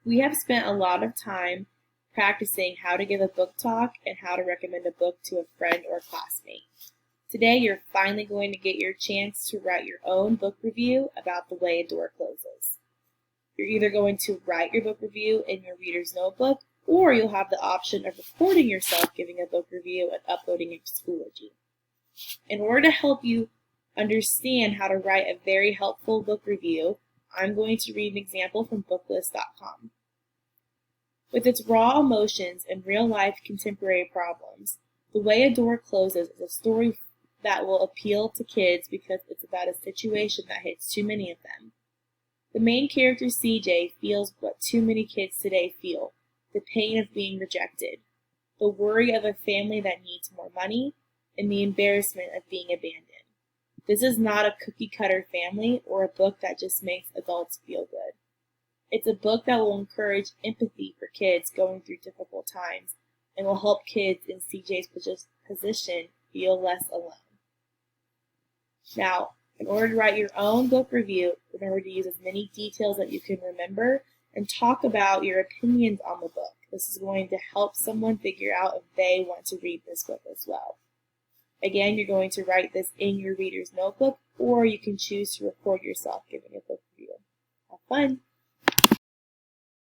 We have spent a lot of time practicing how to give a book talk and how to recommend a book to a friend or classmate. Today, you're finally going to get your chance to write your own book review about The Way a Door Closes. You're either going to write your book review in your reader's notebook, or you'll have the option of recording yourself giving a book review and uploading it to Schoology. In order to help you understand how to write a very helpful book review, I'm going to read an example from Booklist.com. With its raw emotions and real-life contemporary problems, The Way a Door Closes is a story that will appeal to kids because it's about a situation that hits too many of them. The main character, CJ, feels what too many kids today feel, the pain of being rejected, the worry of a family that needs more money, and the embarrassment of being abandoned. This is not a cookie-cutter family or a book that just makes adults feel good. It's a book that will encourage empathy for kids going through difficult times and will help kids in CJ's position feel less alone. Now, in order to write your own book review, remember to use as many details that you can remember and talk about your opinions on the book. This is going to help someone figure out if they want to read this book as well. Again, you're going to write this in your reader's notebook, or you can choose to record yourself giving a book review. Have fun!